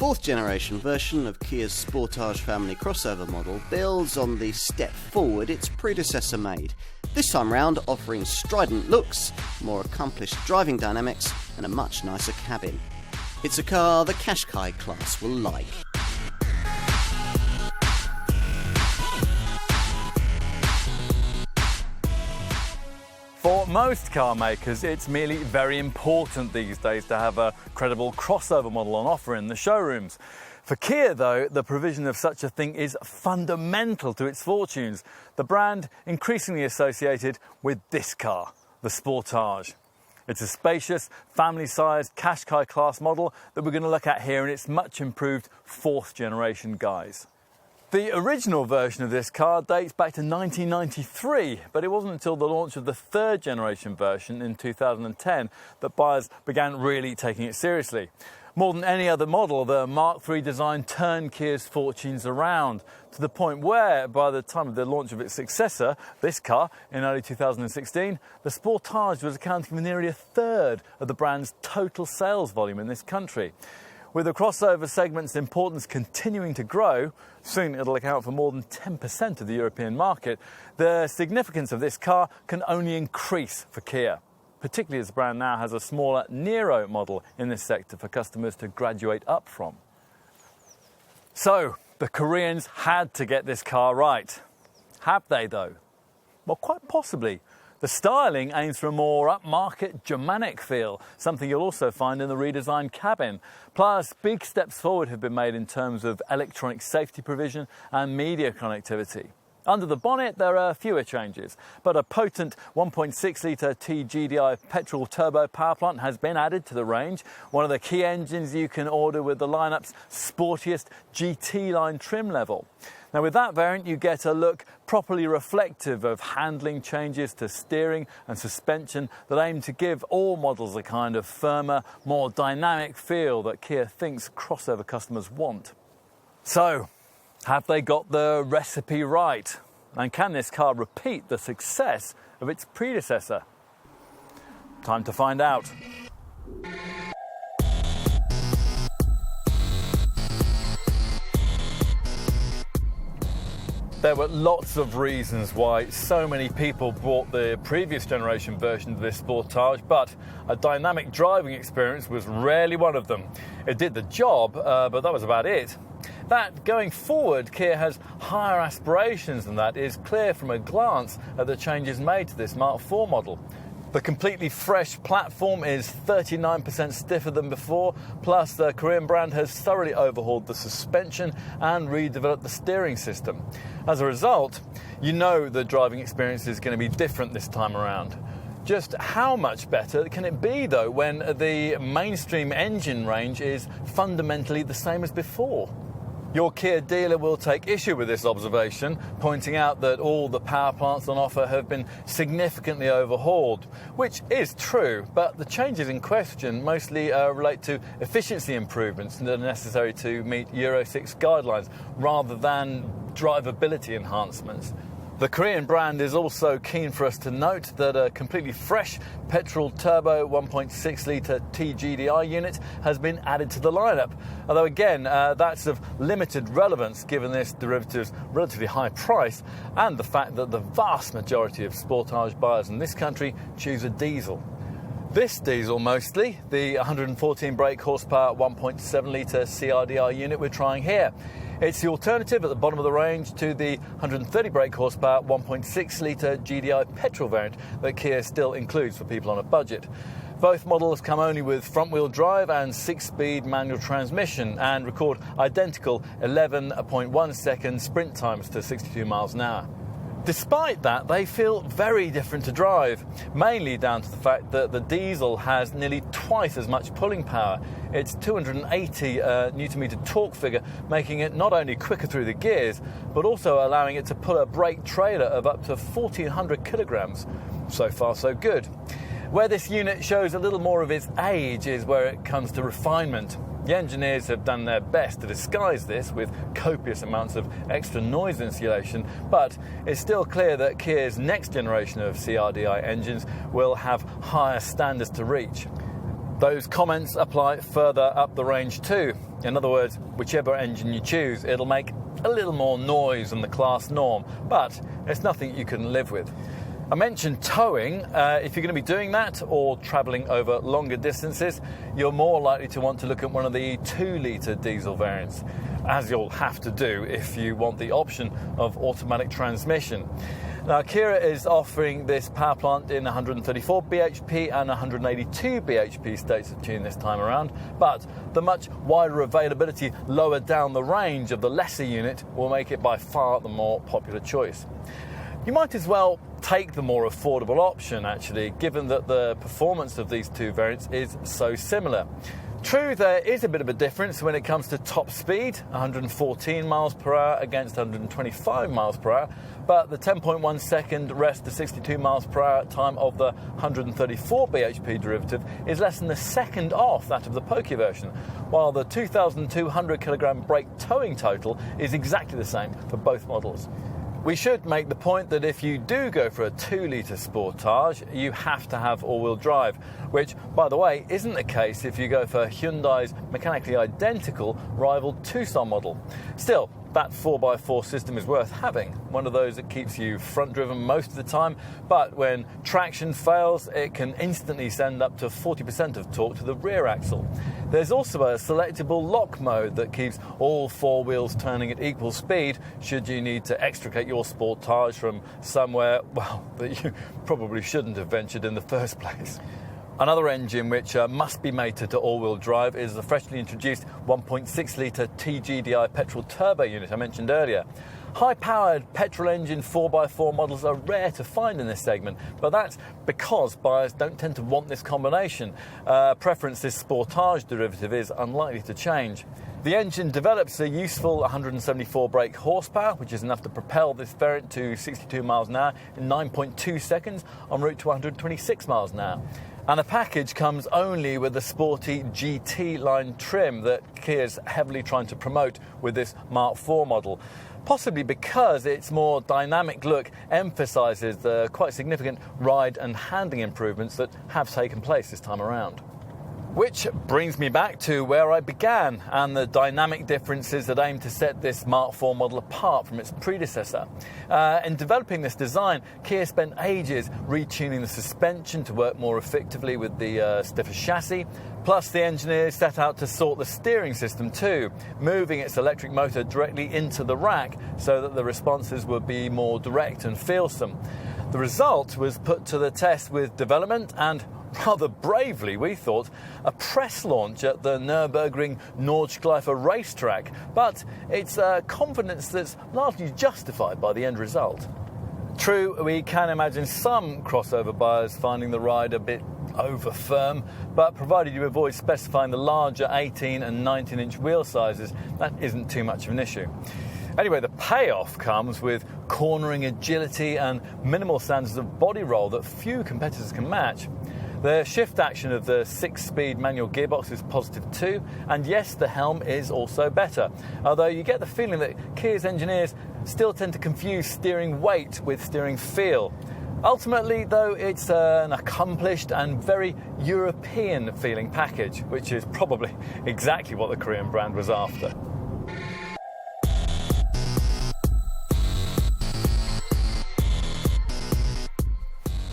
fourth generation version of Kia's Sportage family crossover model builds on the step forward its predecessor made, this time round offering strident looks, more accomplished driving dynamics and a much nicer cabin. It's a car the Qashqai class will like. For most car makers, it's merely very important these days to have a credible crossover model on offer in the showrooms. For Kia, though, the provision of such a thing is fundamental to its fortunes. The brand increasingly associated with this car, the Sportage. It's a spacious, family-sized Qashqai class model that we're going to look at here in its much improved fourth generation guise. The original version of this car dates back to 1993, but it wasn't until the launch of the third generation version in 2010 that buyers began really taking it seriously. More than any other model, the Mark III design turned Kia's fortunes around, to the point where, by the time of the launch of its successor, this car, in early 2016, the Sportage was accounting for nearly a third of the brand's total sales volume in this country. With the crossover segment's importance continuing to grow, soon it'll account for more than 10% of the European market, the significance of this car can only increase for Kia, particularly as the brand now has a smaller Nero model in this sector for customers to graduate up from. So, the Koreans had to get this car right. Have they, though? Well, quite possibly. The styling aims for a more upmarket Germanic feel, something you'll also find in the redesigned cabin. Plus, big steps forward have been made in terms of electronic safety provision and media connectivity. Under the bonnet, there are fewer changes, but a potent 1.6-litre TGDI petrol turbo power plant has been added to the range, one of the key engines you can order with the lineup's sportiest GT line trim level. Now, with that variant, you get a look properly reflective of handling changes to steering and suspension that aim to give all models a kind of firmer, more dynamic feel that Kia thinks crossover customers want. So, have they got the recipe right? And can this car repeat the success of its predecessor? Time to find out. There were lots of reasons why so many people bought the previous generation version of this Sportage, but a dynamic driving experience was rarely one of them. It did the job, but that was about it. That going forward, Kia has higher aspirations than that is clear from a glance at the changes made to this Mark IV model. The completely fresh platform is 39% stiffer than before, plus the Korean brand has thoroughly overhauled the suspension and redeveloped the steering system. As a result, you know the driving experience is going to be different this time around. Just how much better can it be, though, when the mainstream engine range is fundamentally the same as before? Your Kia dealer will take issue with this observation, pointing out that all the power plants on offer have been significantly overhauled, which is true, but the changes in question mostly relate to efficiency improvements that are necessary to meet Euro 6 guidelines, rather than drivability enhancements. The Korean brand is also keen for us to note that a completely fresh petrol turbo 1.6-litre TGDI unit has been added to the lineup. Although again, that's of limited relevance given this derivative's relatively high price and the fact that the vast majority of Sportage buyers in this country choose a diesel. This diesel mostly, the 114 brake horsepower 1.7-litre CRDI unit we're trying here. It's the alternative at the bottom of the range to the 130 brake horsepower 1.6-litre GDI petrol variant that Kia still includes for people on a budget. Both models come only with front-wheel drive and 6-speed manual transmission and record identical 11.1 second sprint times to 62 miles an hour. Despite that, they feel very different to drive, mainly down to the fact that the diesel has nearly twice as much pulling power. It's 280 Nm torque figure, making it not only quicker through the gears, but also allowing it to pull a brake trailer of up to 1,400 kilograms. So far, so good. Where this unit shows a little more of its age is where it comes to refinement. The engineers have done their best to disguise this with copious amounts of extra noise insulation, but it's still clear that Kia's next generation of CRDI engines will have higher standards to reach. Those comments apply further up the range too. In other words, whichever engine you choose, it'll make a little more noise than the class norm, but it's nothing you can live with. I mentioned towing. If you're going to be doing that or travelling over longer distances, you're more likely to want to look at one of the 2-litre diesel variants, as you'll have to do if you want the option of automatic transmission. Now, Kia is offering this power plant in 134 bhp and 182 bhp states of tune this time around, but the much wider availability lower down the range of the lesser unit will make it by far the more popular choice. You might as well take the more affordable option, actually, given that the performance of these two variants is so similar. True, there is a bit of a difference when it comes to top speed, 114 miles per hour against 125 miles per hour, but the 10.1 second rest to 62 miles per hour time of the 134 bhp derivative is less than a second off that of the Poké version, while the 2,200 kilogram brake towing total is exactly the same for both models. We should make the point that if you do go for a 2-litre Sportage, you have to have all-wheel drive, which, by the way, isn't the case if you go for Hyundai's mechanically identical rival Tucson model. Still, that 4x4 system is worth having, one of those that keeps you front-driven most of the time, but when traction fails, it can instantly send up to 40% of torque to the rear axle. There's also a selectable lock mode that keeps all 4 wheels turning at equal speed should you need to extricate your Sportage from somewhere, well, that you probably shouldn't have ventured in the first place. Another engine which must be mated to all-wheel drive is the freshly introduced 1.6-litre TGDI petrol turbo unit I mentioned earlier. High-powered petrol engine 4x4 models are rare to find in this segment, but that's because buyers don't tend to want this combination. Preference this Sportage derivative is unlikely to change. The engine develops a useful 174 brake horsepower, which is enough to propel this variant to 62 miles an hour in 9.2 seconds en route to 126 miles an hour. And the package comes only with the sporty GT line trim that Kia's heavily trying to promote with this Mark IV model, possibly because its more dynamic look emphasises the quite significant ride and handling improvements that have taken place this time around. Which brings me back to where I began and the dynamic differences that aim to set this Mark IV model apart from its predecessor. In developing this design, Kia spent ages retuning the suspension to work more effectively with the stiffer chassis. Plus, the engineers set out to sort the steering system too, moving its electric motor directly into the rack so that the responses would be more direct and feelsome. The result was put to the test with development and, rather bravely, we thought, a press launch at the Nürburgring Nordschleife racetrack, but it's a confidence that's largely justified by the end result. True, we can imagine some crossover buyers finding the ride a bit over-firm, but provided you avoid specifying the larger 18 and 19-inch wheel sizes, that isn't too much of an issue. Anyway, the payoff comes with cornering agility and minimal standards of body roll that few competitors can match. The shift action of the 6-speed manual gearbox is positive too, and yes, the helm is also better, although you get the feeling that Kia's engineers still tend to confuse steering weight with steering feel. Ultimately, though, it's an accomplished and very European-feeling package, which is probably exactly what the Korean brand was after.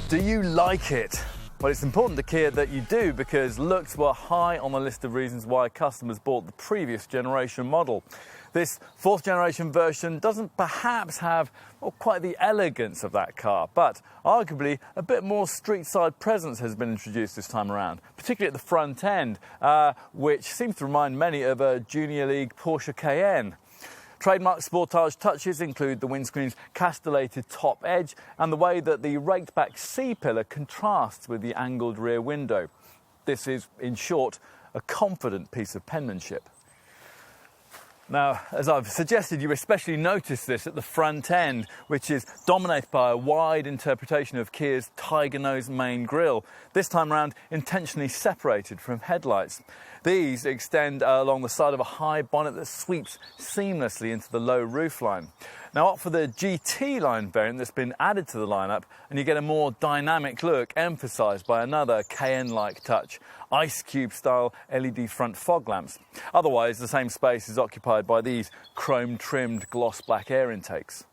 Do you like it? Well, it's important to Kia that you do, because looks were high on the list of reasons why customers bought the previous generation model. This 4th generation version doesn't perhaps have quite the elegance of that car, but arguably a bit more street-side presence has been introduced this time around, particularly at the front end, which seems to remind many of a Junior League Porsche Cayenne. Trademark Sportage touches include the windscreen's castellated top edge and the way that the raked-back C-pillar contrasts with the angled rear window. This is, in short, a confident piece of penmanship. Now, as I've suggested, you especially notice this at the front end, which is dominated by a wide interpretation of Kia's tiger nose main grille, this time around intentionally separated from headlights. These extend along the side of a high bonnet that sweeps seamlessly into the low roofline. Now opt for the GT line variant that's been added to the lineup, and you get a more dynamic look emphasised by another Cayenne-like touch, ice cube style LED front fog lamps. Otherwise, the same space is occupied by these chrome-trimmed gloss black air intakes.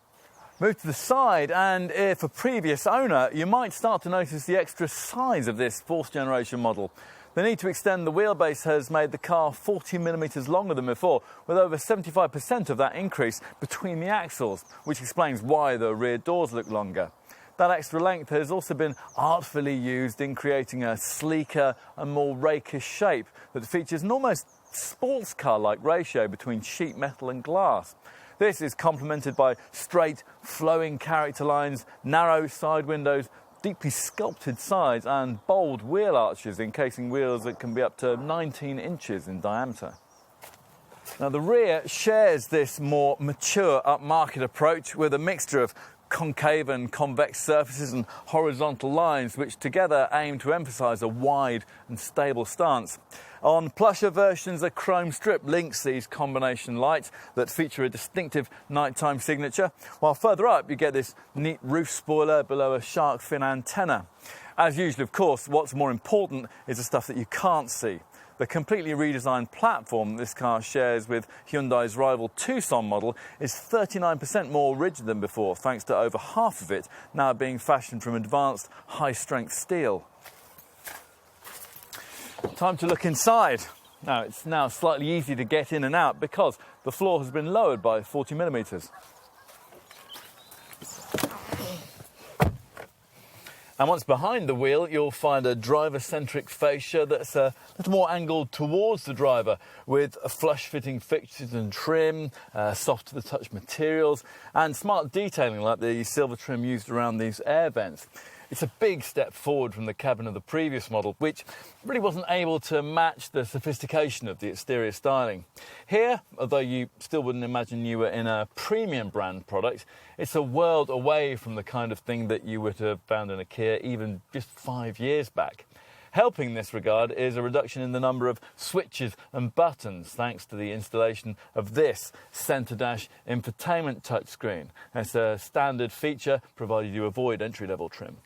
Move to the side, and if a previous owner, you might start to notice the extra size of this fourth generation model. The need to extend the wheelbase has made the car 40mm longer than before, with over 75% of that increase between the axles, which explains why the rear doors look longer. That extra length has also been artfully used in creating a sleeker and more rakish shape that features an almost sports car-like ratio between sheet metal and glass. This is complemented by straight, flowing character lines, narrow side windows, deeply sculpted sides and bold wheel arches encasing wheels that can be up to 19 inches in diameter. Now the rear shares this more mature upmarket approach with a mixture of concave and convex surfaces and horizontal lines which together aim to emphasise a wide and stable stance. On plusher versions, a chrome strip links these combination lights that feature a distinctive nighttime signature, while further up you get this neat roof spoiler below a shark fin antenna. As usual, of course, what's more important is the stuff that you can't see. The completely redesigned platform this car shares with Hyundai's rival Tucson model is 39% more rigid than before, thanks to over half of it now being fashioned from advanced high-strength steel. Time to look inside. Now, it's now slightly easier to get in and out because the floor has been lowered by 40mm. And once behind the wheel, you'll find a driver-centric fascia that's a little more angled towards the driver, with flush-fitting fixtures and trim, soft-to-the-touch materials, and smart detailing like the silver trim used around these air vents. It's a big step forward from the cabin of the previous model, which really wasn't able to match the sophistication of the exterior styling. Here, although you still wouldn't imagine you were in a premium brand product, it's a world away from the kind of thing that you would have found in a Kia even just 5 years back. Helping in this regard is a reduction in the number of switches and buttons thanks to the installation of this centre dash infotainment touchscreen. It's a standard feature provided you avoid entry-level trim.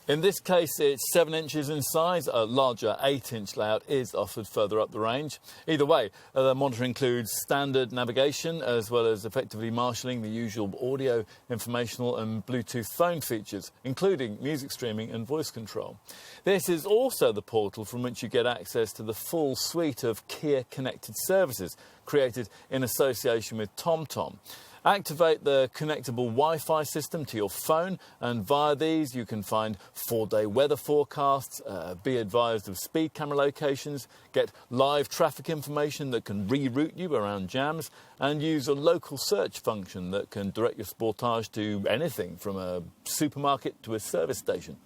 In this case, it's 7 inches in size. A larger 8-inch layout is offered further up the range. Either way, the monitor includes standard navigation as well as effectively marshalling the usual audio, informational and Bluetooth phone features, including music streaming and voice control. This is also the portal from which you get access to the full suite of Kia connected services created in association with TomTom. Activate the connectable Wi-Fi system to your phone, and via these you can find 4-day weather forecasts, be advised of speed camera locations, get live traffic information that can reroute you around jams, and use a local search function that can direct your Sportage to anything from a supermarket to a service station.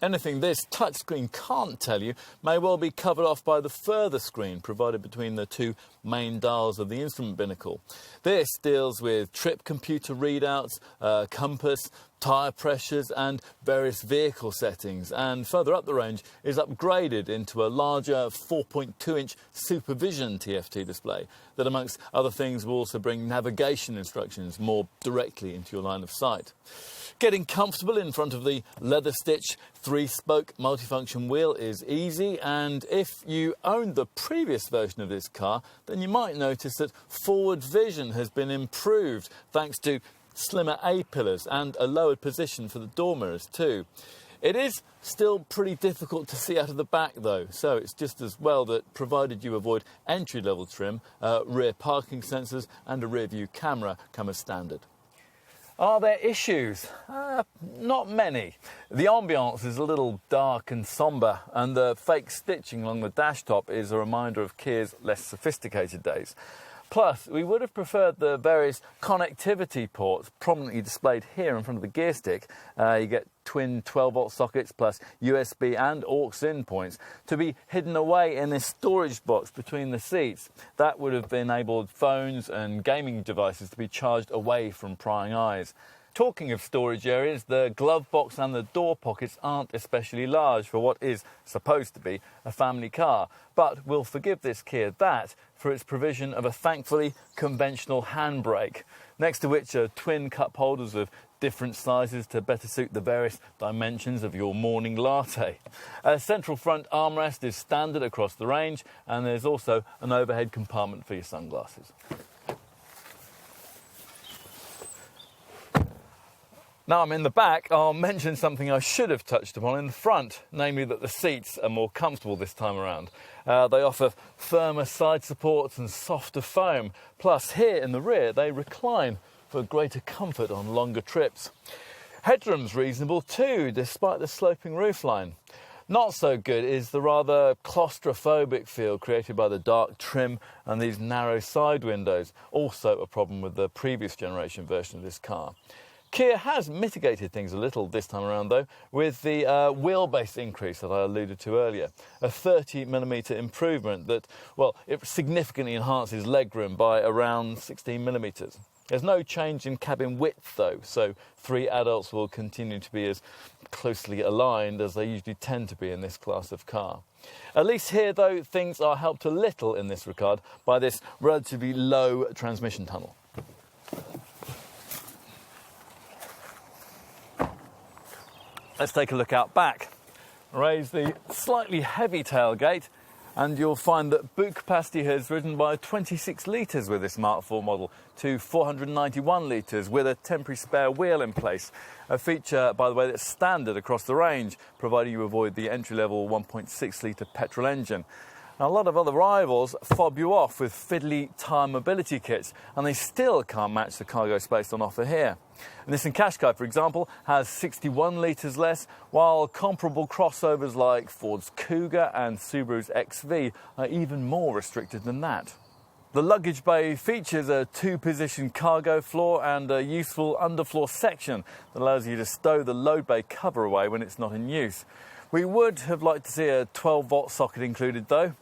Anything this touchscreen can't tell you may well be covered off by the further screen provided between the two main dials of the instrument binnacle. This deals with trip computer readouts, compass, tyre pressures and various vehicle settings, and further up the range is upgraded into a larger 4.2-inch Supervision TFT display that, amongst other things, will also bring navigation instructions more directly into your line of sight. Getting comfortable in front of the leather-stitch 3-spoke multifunction wheel is easy, and if you owned the previous version of this car, then you might notice that forward vision has been improved thanks to slimmer A-pillars and a lowered position for the door mirrors too. It is still pretty difficult to see out of the back though, so it's just as well that, provided you avoid entry-level trim, rear parking sensors and a rear-view camera come as standard. Are there issues? Not many. The ambiance is a little dark and sombre, and the fake stitching along the dash top is a reminder of Kia's less sophisticated days. Plus, we would have preferred the various connectivity ports prominently displayed here in front of the gear stick. You get twin 12-volt sockets plus USB and aux-in points to be hidden away in this storage box between the seats. That would have enabled phones and gaming devices to be charged away from prying eyes. Talking of storage areas, the glove box and the door pockets aren't especially large for what is supposed to be a family car, but we'll forgive this Kia that for its provision of a thankfully conventional handbrake, next to which are twin cup holders of different sizes to better suit the various dimensions of your morning latte. A central front armrest is standard across the range, and there's also an overhead compartment for your sunglasses. Now I'm in the back, I'll mention something I should have touched upon in the front, namely that the seats are more comfortable this time around. They offer firmer side supports and softer foam, plus here in the rear they recline for greater comfort on longer trips. Headroom's reasonable too, despite the sloping roofline. Not so good is the rather claustrophobic feel created by the dark trim and these narrow side windows, also a problem with the previous generation version of this car. Kia has mitigated things a little this time around though, with the wheelbase increase that I alluded to earlier. A 30mm improvement that, well, it significantly enhances legroom by around 16mm. There's no change in cabin width though, so 3 adults will continue to be as closely aligned as they usually tend to be in this class of car. At least here though, things are helped a little in this regard by this relatively low transmission tunnel. Let's take a look out back. Raise the slightly heavy tailgate and you'll find that boot capacity has risen by 26 litres with this Mark IV model to 491 litres with a temporary spare wheel in place. A feature, by the way, that's standard across the range, provided you avoid the entry-level 1.6 litre petrol engine. Now, a lot of other rivals fob you off with fiddly tyre mobility kits, and they still can't match the cargo space on offer here. Nissan Qashqai, for example, has 61 litres less, while comparable crossovers like Ford's Kuga and Subaru's XV are even more restricted than that. The luggage bay features a 2-position cargo floor and a useful underfloor section that allows you to stow the load bay cover away when it's not in use. We would have liked to see a 12-volt socket included though.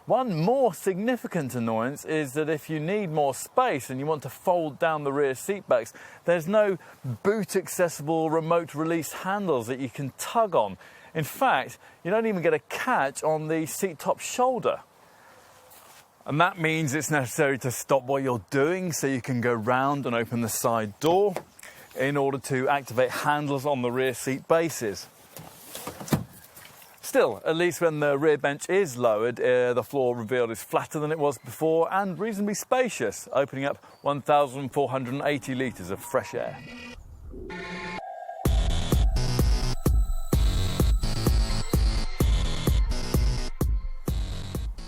One more significant annoyance is that if you need more space and you want to fold down the rear seat backs, there's no boot-accessible remote release handles that you can tug on. In fact, you don't even get a catch on the seat top shoulder. And that means it's necessary to stop what you're doing so you can go round and open the side door in order to activate handles on the rear seat bases. Still, at least when the rear bench is lowered, the floor revealed is flatter than it was before and reasonably spacious, opening up 1,480 litres of fresh air.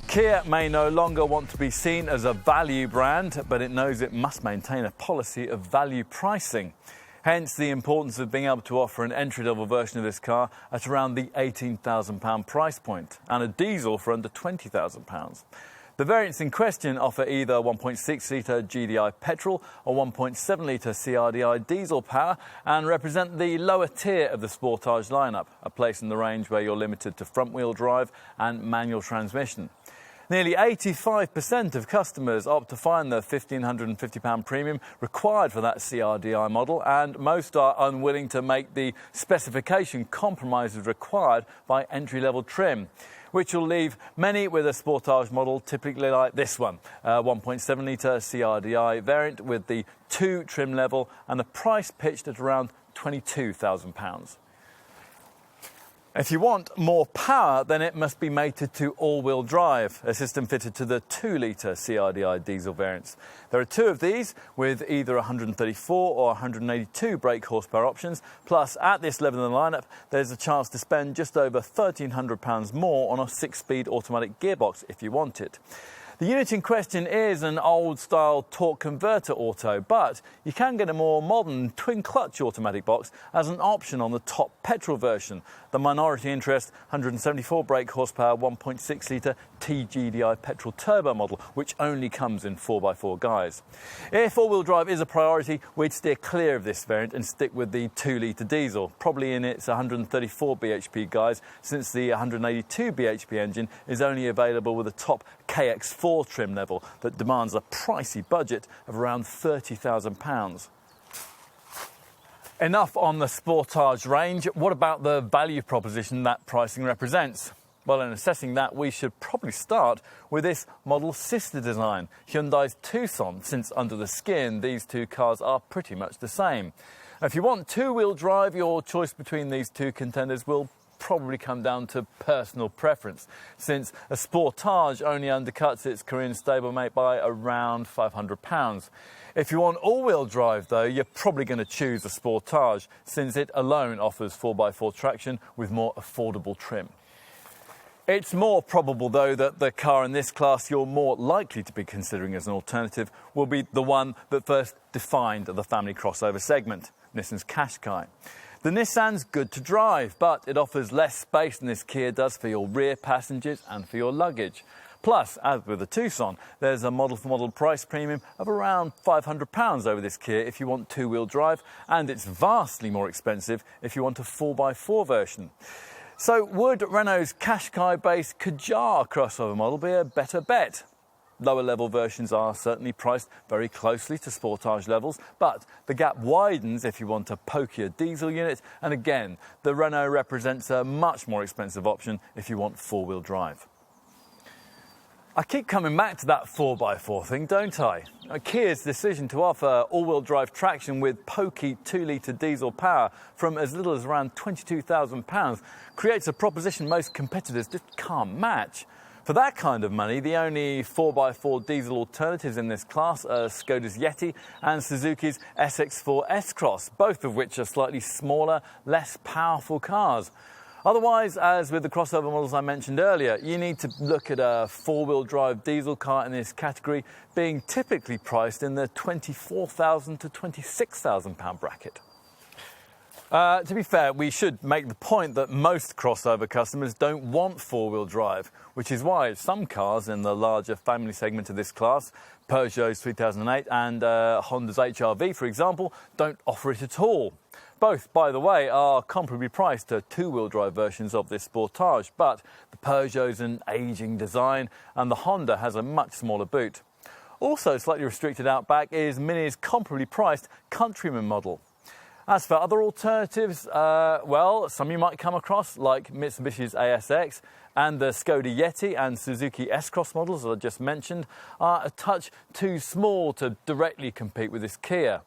Kia may no longer want to be seen as a value brand, but it knows it must maintain a policy of value pricing. Hence the importance of being able to offer an entry-level version of this car at around the £18,000 price point and a diesel for under £20,000. The variants in question offer either 1.6 litre GDI petrol or 1.7 litre CRDI diesel power and represent the lower tier of the Sportage lineup, a place in the range where you're limited to front-wheel drive and manual transmission. Nearly 85% of customers opt to find the £1,550 premium required for that CRDI model, and most are unwilling to make the specification compromises required by entry-level trim, which will leave many with a Sportage model typically like this one, a 1.7 litre CRDI variant with the 2 trim level and the price pitched at around £22,000. If you want more power, then it must be mated to all-wheel drive, a system fitted to the 2 litre CRDI diesel variants. There are 2 of these with either 134 or 182 brake horsepower options, plus at this level in the lineup there's a chance to spend just over £1,300 more on a 6-speed automatic gearbox if you want it. The unit in question is an old-style torque converter auto, but you can get a more modern twin-clutch automatic box as an option on the top petrol version, the minority interest 174 brake horsepower 1.6 litre TGDI petrol turbo model, which only comes in 4x4 guise. If all-wheel drive is a priority, we'd steer clear of this variant and stick with the 2 litre diesel, probably in its 134 bhp guise, since the 182 bhp engine is only available with a top KX4 trim level that demands a pricey budget of around £30,000. Enough on the Sportage range. What about the value proposition that pricing represents? Well, in assessing that, we should probably start with this model's sister design, Hyundai's Tucson, since under the skin, these two cars are pretty much the same. If you want two-wheel drive, your choice between these two contenders will probably come down to personal preference, since a Sportage only undercuts its Korean stablemate by around £500. If you want all-wheel drive, though, you're probably going to choose a Sportage, since it alone offers 4x4 traction with more affordable trim. It's more probable, though, that the car in this class you're more likely to be considering as an alternative will be the one that first defined the family crossover segment, Nissan's Qashqai. The Nissan's good to drive, but it offers less space than this Kia does for your rear passengers and for your luggage. Plus, as with the Tucson, there's a model-for-model price premium of around £500 over this Kia if you want two-wheel drive, and it's vastly more expensive if you want a 4x4 version. So would Renault's Qashqai-based Kadjar crossover model be a better bet? Lower level versions are certainly priced very closely to Sportage levels, but the gap widens if you want a pokier diesel unit, and again, the Renault represents a much more expensive option if you want four-wheel drive. I keep coming back to that 4x4 thing, don't I? Kia's decision to offer all-wheel drive traction with pokey 2-litre diesel power from as little as around £22,000 creates a proposition most competitors just can't match. For that kind of money, the only 4x4 diesel alternatives in this class are Skoda's Yeti and Suzuki's SX4 S-Cross, both of which are slightly smaller, less powerful cars. Otherwise, as with the crossover models I mentioned earlier, you need to look at a four-wheel drive diesel car in this category being typically priced in the £24,000 to £26,000 bracket. To be fair, we should make the point that most crossover customers don't want four-wheel drive, which is why some cars in the larger family segment of this class, Peugeot's 3008 and Honda's HR-V, for example, don't offer it at all. Both, by the way, are comparably priced to two-wheel drive versions of this Sportage, but the Peugeot's an ageing design and the Honda has a much smaller boot. Also slightly restricted out back is Mini's comparably priced Countryman model. As for other alternatives, well, some you might come across, like Mitsubishi's ASX, and the Skoda Yeti and Suzuki S-Cross models that I just mentioned are a touch too small to directly compete with this Kia.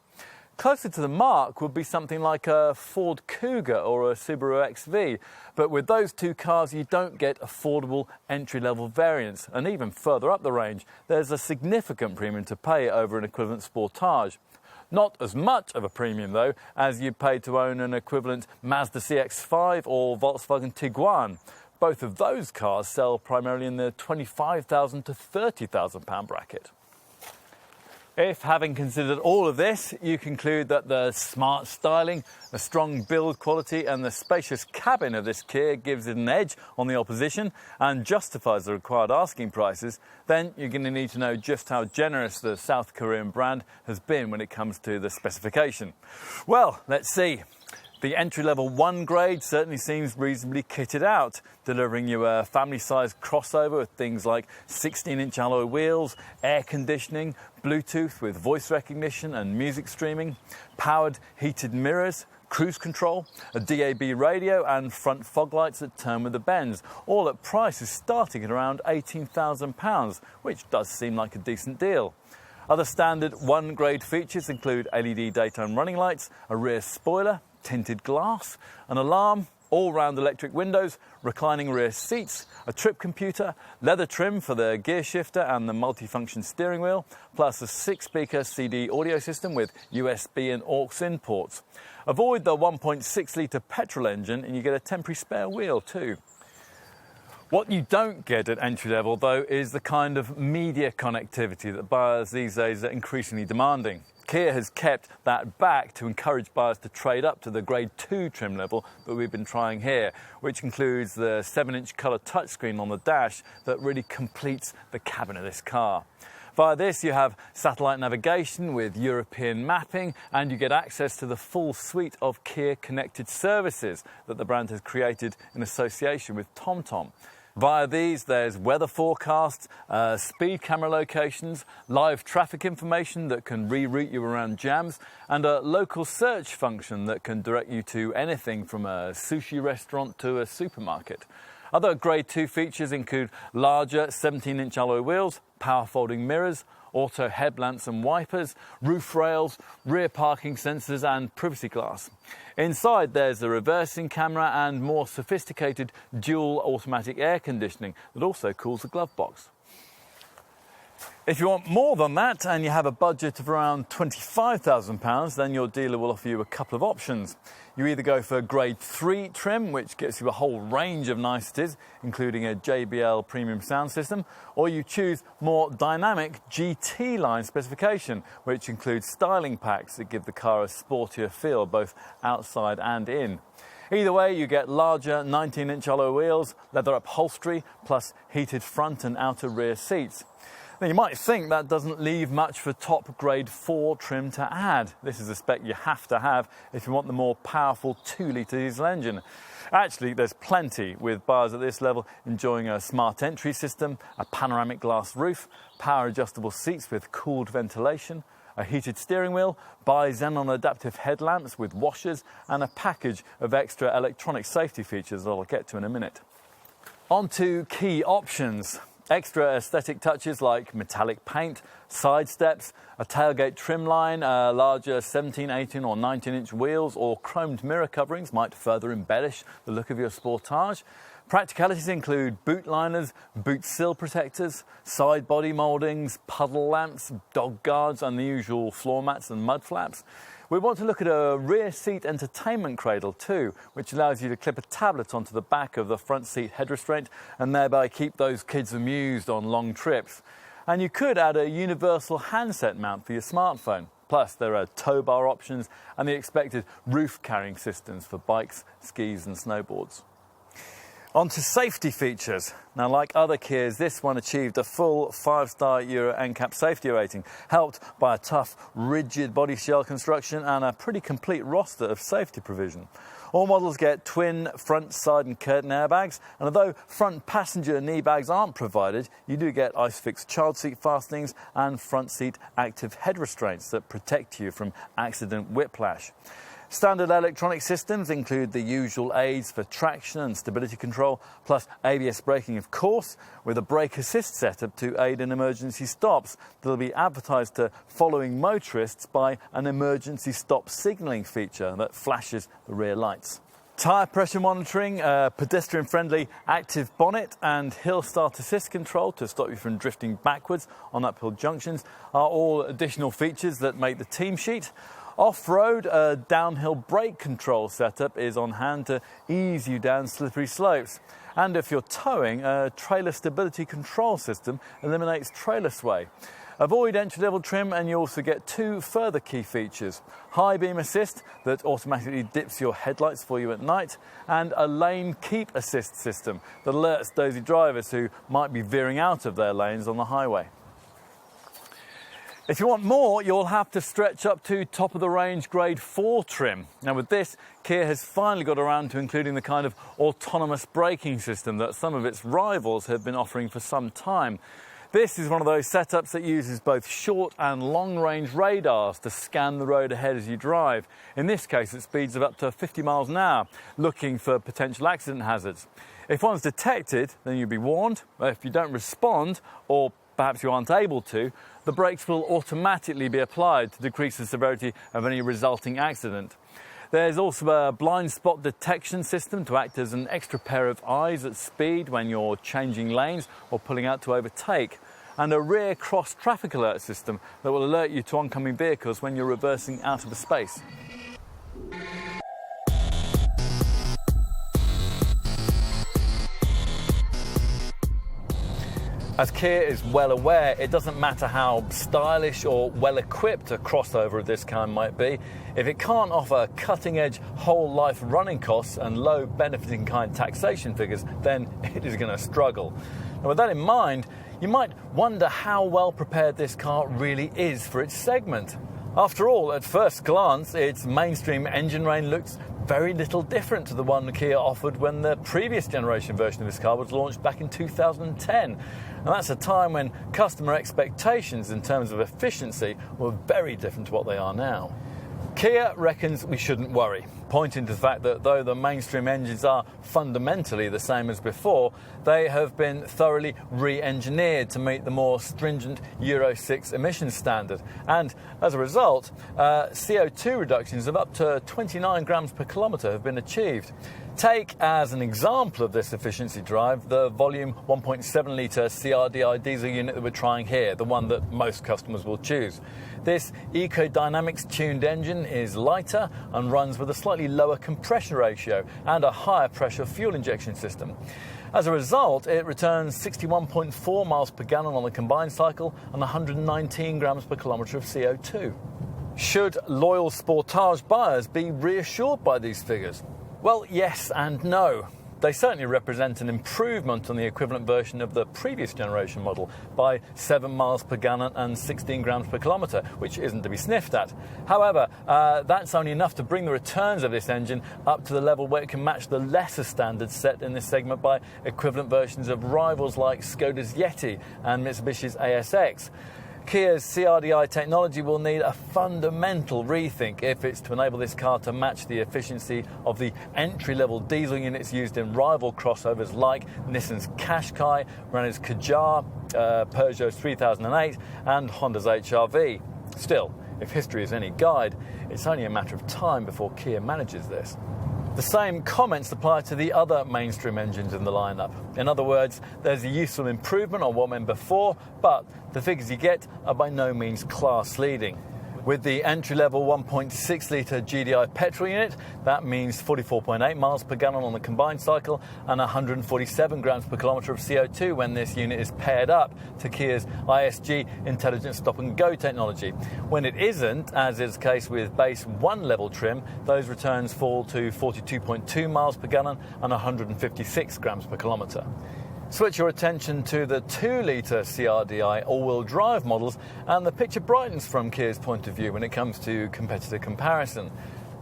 Closer to the mark would be something like a Ford Kuga or a Subaru XV, but with those two cars you don't get affordable entry-level variants, and even further up the range there's a significant premium to pay over an equivalent Sportage. Not as much of a premium, though, as you'd pay to own an equivalent Mazda CX-5 or Volkswagen Tiguan. Both of those cars sell primarily in the £25,000 to £30,000 bracket. If, having considered all of this, you conclude that the smart styling, the strong build quality and the spacious cabin of this Kia gives it an edge on the opposition and justifies the required asking prices, then you're going to need to know just how generous the South Korean brand has been when it comes to the specification. Well, let's see. The entry-level 1 grade certainly seems reasonably kitted out, delivering you a family-sized crossover with things like 16-inch alloy wheels, air conditioning, Bluetooth with voice recognition and music streaming, powered heated mirrors, cruise control, a DAB radio and front fog lights that turn with the bends, all at prices starting at around £18,000, which does seem like a decent deal. Other standard 1 grade features include LED daytime running lights, a rear spoiler, tinted glass, an alarm, all-round electric windows, reclining rear seats, a trip computer, leather trim for the gear shifter and the multifunction steering wheel, plus a 6-speaker CD audio system with USB and aux in ports. Avoid the 1.6-litre petrol engine and you get a temporary spare wheel too. What you don't get at entry level, though, is the kind of media connectivity that buyers these days are increasingly demanding. Kia has kept that back to encourage buyers to trade up to the Grade 2 trim level that we've been trying here, which includes the 7-inch colour touchscreen on the dash that really completes the cabin of this car. Via this you have satellite navigation with European mapping, and you get access to the full suite of Kia connected services that the brand has created in association with TomTom. Via these, there's weather forecasts, speed camera locations, live traffic information that can reroute you around jams, and a local search function that can direct you to anything from a sushi restaurant to a supermarket. Other Grade 2 features include larger 17-inch alloy wheels, power folding mirrors, auto headlamps and wipers, roof rails, rear parking sensors and privacy glass. Inside there's a reversing camera and more sophisticated dual automatic air conditioning that also cools the glove box. If you want more than that and you have a budget of around £25,000, then your dealer will offer you a couple of options. You either go for Grade 3 trim, which gets you a whole range of niceties, including a JBL premium sound system, or you choose more dynamic GT line specification, which includes styling packs that give the car a sportier feel both outside and in. Either way, you get larger 19-inch alloy wheels, leather upholstery, plus heated front and outer rear seats. Now, you might think that doesn't leave much for top Grade 4 trim to add. This is a spec you have to have if you want the more powerful 2-litre diesel engine. Actually, there's plenty, with buyers at this level enjoying a smart entry system, a panoramic glass roof, power adjustable seats with cooled ventilation, a heated steering wheel, bi-xenon adaptive headlamps with washers, and a package of extra electronic safety features that I'll get to in a minute. On to key options. Extra aesthetic touches like metallic paint, side steps, a tailgate trim line, larger 17, 18 or 19-inch wheels or chromed mirror coverings might further embellish the look of your Sportage. Practicalities include boot liners, boot sill protectors, side body mouldings, puddle lamps, dog guards and the usual floor mats and mud flaps. We want to look at a rear seat entertainment cradle too, which allows you to clip a tablet onto the back of the front seat head restraint and thereby keep those kids amused on long trips. And you could add a universal handset mount for your smartphone. Plus, there are tow bar options and the expected roof carrying systems for bikes, skis and snowboards. On to safety features. Now, like other Kias, this one achieved a full 5-star Euro NCAP safety rating, helped by a tough, rigid body shell construction and a pretty complete roster of safety provision. All models get twin front, side and curtain airbags, and although front passenger knee bags aren't provided, you do get ISOFIX child seat fastenings and front seat active head restraints that protect you from accident whiplash. Standard electronic systems include the usual aids for traction and stability control, plus ABS braking of course, with a brake assist setup to aid in emergency stops that will be advertised to following motorists by an emergency stop signalling feature that flashes the rear lights. Tyre pressure monitoring, pedestrian-friendly active bonnet and hill start assist control to stop you from drifting backwards on uphill junctions are all additional features that make the team sheet. Off-road, a downhill brake control setup is on hand to ease you down slippery slopes. And if you're towing, a trailer stability control system eliminates trailer sway. Avoid entry-level trim and you also get 2 further key features. High beam assist that automatically dips your headlights for you at night, and a lane keep assist system that alerts dozy drivers who might be veering out of their lanes on the highway. If you want more, you'll have to stretch up to top-of-the-range Grade 4 trim. Now with this, Kia has finally got around to including the kind of autonomous braking system that some of its rivals have been offering for some time. This is one of those setups that uses both short and long-range radars to scan the road ahead as you drive. In this case, at speeds of up to 50 miles an hour, looking for potential accident hazards. If one's detected, then you'll be warned. If you don't respond, or perhaps you aren't able to, the brakes will automatically be applied to decrease the severity of any resulting accident. There's also a blind spot detection system to act as an extra pair of eyes at speed when you're changing lanes or pulling out to overtake, and a rear cross traffic alert system that will alert you to oncoming vehicles when you're reversing out of a space. As Kia is well aware, it doesn't matter how stylish or well-equipped a crossover of this kind might be, if it can't offer cutting-edge whole-life running costs and low benefit-in-kind taxation figures, then it is going to struggle. And with that in mind, you might wonder how well prepared this car really is for its segment. After all, at first glance, its mainstream engine range looks very little different to the one Kia offered when the previous generation version of this car was launched back in 2010. And that's a time when customer expectations in terms of efficiency were very different to what they are now. Kia reckons we shouldn't worry, pointing to the fact that though the mainstream engines are fundamentally the same as before, they have been thoroughly re-engineered to meet the more stringent Euro 6 emissions standard. And as a result, CO2 reductions of up to 29 grams per kilometre have been achieved. Take as an example of this efficiency drive the volume 1.7 litre CRDI diesel unit that we're trying here, the one that most customers will choose. This eco-dynamics tuned engine is lighter and runs with a slightly lower compression ratio and a higher pressure fuel injection system. As a result, it returns 61.4 miles per gallon on the combined cycle and 119 grams per kilometre of CO2. Should loyal Sportage buyers be reassured by these figures? Well, yes and no. They certainly represent an improvement on the equivalent version of the previous generation model by 7 miles per gallon and 16 grams per kilometre, which isn't to be sniffed at. However, that's only enough to bring the returns of this engine up to the level where it can match the lesser standards set in this segment by equivalent versions of rivals like Skoda's Yeti and Mitsubishi's ASX. Kia's CRDI technology will need a fundamental rethink if it's to enable this car to match the efficiency of the entry-level diesel units used in rival crossovers like Nissan's Qashqai, Renault's Kadjar, Peugeot's 3008 and Honda's HR-V. Still, if history is any guide, it's only a matter of time before Kia manages this. The same comments apply to the other mainstream engines in the lineup. In other words, there's a useful improvement on what went before, but the figures you get are by no means class-leading. With the entry-level 1.6 litre GDI petrol unit, that means 44.8 miles per gallon on the combined cycle and 147 grams per kilometre of CO2 when this unit is paired up to Kia's ISG intelligent stop-and-go technology. When it isn't, as is the case with base 1 level trim, those returns fall to 42.2 miles per gallon and 156 grams per kilometre. Switch your attention to the 2-litre CRDI all-wheel drive models and the picture brightens from Kia's point of view when it comes to competitor comparison.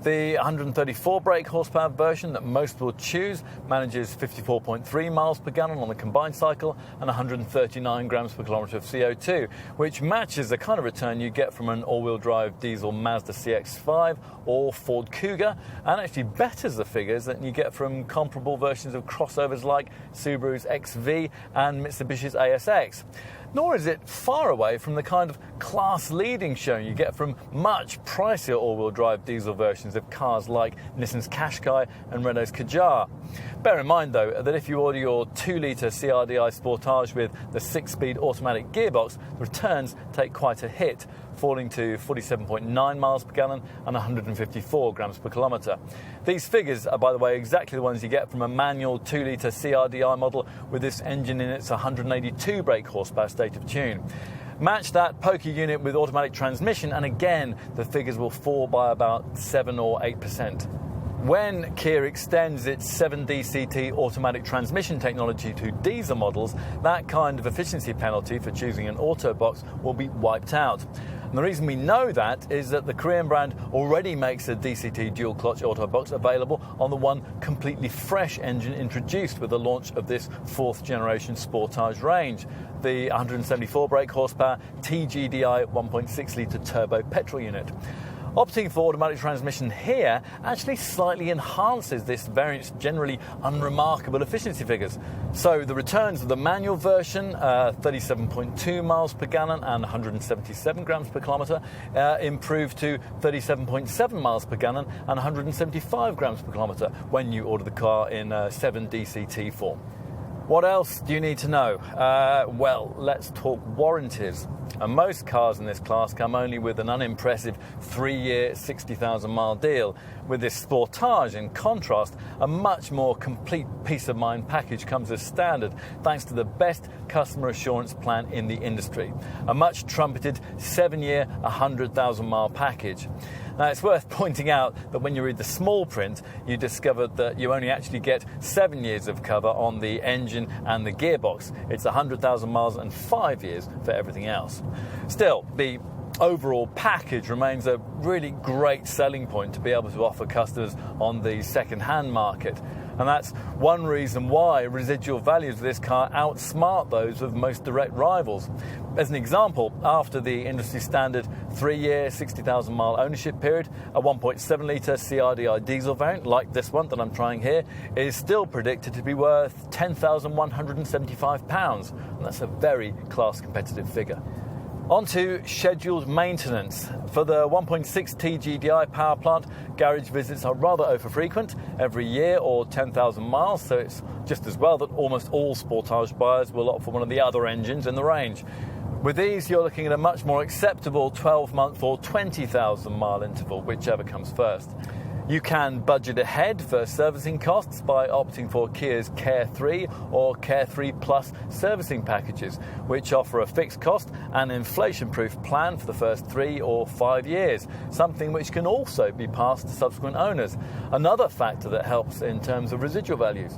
The 134 brake horsepower version that most will choose manages 54.3 miles per gallon on the combined cycle and 139 grams per kilometre of CO2, which matches the kind of return you get from an all-wheel drive diesel Mazda CX-5 or Ford Kuga, and actually betters the figures that you get from comparable versions of crossovers like Subaru's XV and Mitsubishi's ASX. Nor is it far away from the kind of class-leading showing you get from much pricier all-wheel drive diesel versions of cars like Nissan's Qashqai and Renault's Kadjar. Bear in mind, though, that if you order your 2-litre CRDI Sportage with the 6-speed automatic gearbox, the returns take quite a hit, falling to 47.9 miles per gallon and 154 grams per kilometre. These figures are, by the way, exactly the ones you get from a manual 2-litre CRDI model with this engine in its 182 brake horsepower state of tune. Match that poker unit with automatic transmission and again the figures will fall by about 7 or 8%. When Kia extends its 7DCT automatic transmission technology to diesel models, that kind of efficiency penalty for choosing an auto box will be wiped out. And the reason we know that is that the Korean brand already makes a DCT dual-clutch auto box available on the one completely fresh engine introduced with the launch of this 4th generation Sportage range, the 174 brake horsepower TGDI 1.6 litre turbo petrol unit. Opting for automatic transmission here actually slightly enhances this variant's generally unremarkable efficiency figures. So the returns of the manual version, 37.2 miles per gallon and 177 grams per kilometre, improve to 37.7 miles per gallon and 175 grams per kilometre when you order the car in 7DCT form. What else do you need to know? Well, let's talk warranties. And most cars in this class come only with an unimpressive 3-year, 60,000 mile deal. With this Sportage, in contrast, a much more complete peace of mind package comes as standard thanks to the best customer assurance plan in the industry. A much trumpeted 7-year, 100,000 mile package. Now, it's worth pointing out that when you read the small print, you discover that you only actually get 7 years of cover on the engine and the gearbox. It's 100,000 miles and 5 years for everything else. Still, the overall package remains a really great selling point to be able to offer customers on the second-hand market. And that's one reason why residual values of this car outsmart those of most direct rivals. As an example, after the industry standard 3-year, 60,000 mile ownership period, a 1.7 litre CRDI diesel variant like this one that I'm trying here is still predicted to be worth £10,175, and that's a very class competitive figure. On to scheduled maintenance. For the 1.6T GDI power plant, garage visits are rather overfrequent, every year or 10,000 miles, so it's just as well that almost all Sportage buyers will opt for one of the other engines in the range. With these, you're looking at a much more acceptable 12-month or 20,000 mile interval, whichever comes first. You can budget ahead for servicing costs by opting for Kia's Care 3 or Care 3 Plus servicing packages, which offer a fixed cost and inflation-proof plan for the first 3 or 5 years, something which can also be passed to subsequent owners, another factor that helps in terms of residual values.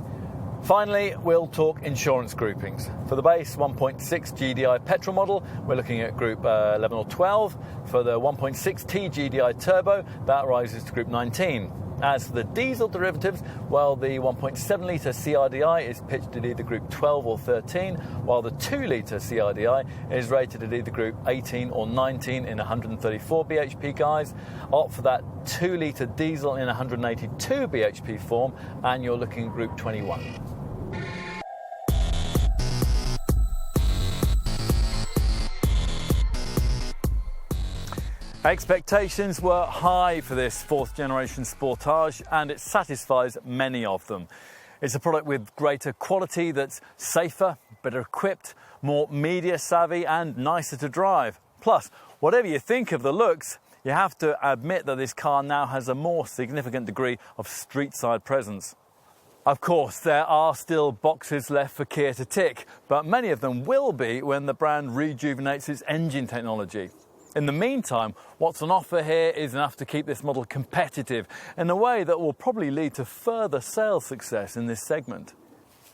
Finally, we'll talk insurance groupings. For the base 1.6 GDI petrol model, we're looking at Group 11 or 12. For the 1.6T GDI turbo, that rises to Group 19. As for the diesel derivatives, well, the 1.7 litre CRDI is pitched at either Group 12 or 13, while the 2 litre CRDI is rated at either Group 18 or 19 in 134 bhp guise. Opt for that 2 litre diesel in 182 bhp form, and you're looking at Group 21. Expectations were high for this fourth generation Sportage, and it satisfies many of them. It's a product with greater quality that's safer, better equipped, more media savvy and nicer to drive. Plus, whatever you think of the looks, you have to admit that this car now has a more significant degree of street-side presence. Of course, there are still boxes left for Kia to tick, but many of them will be when the brand rejuvenates its engine technology. In the meantime, what's on offer here is enough to keep this model competitive in a way that will probably lead to further sales success in this segment.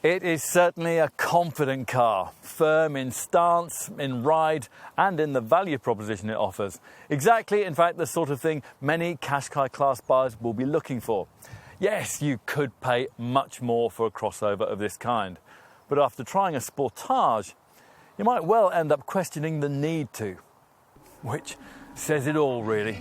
It is certainly a confident car, firm in stance, in ride, and in the value proposition it offers. Exactly, in fact, the sort of thing many Qashqai class buyers will be looking for. Yes, you could pay much more for a crossover of this kind, but after trying a Sportage, you might well end up questioning the need to. Which says it all, really.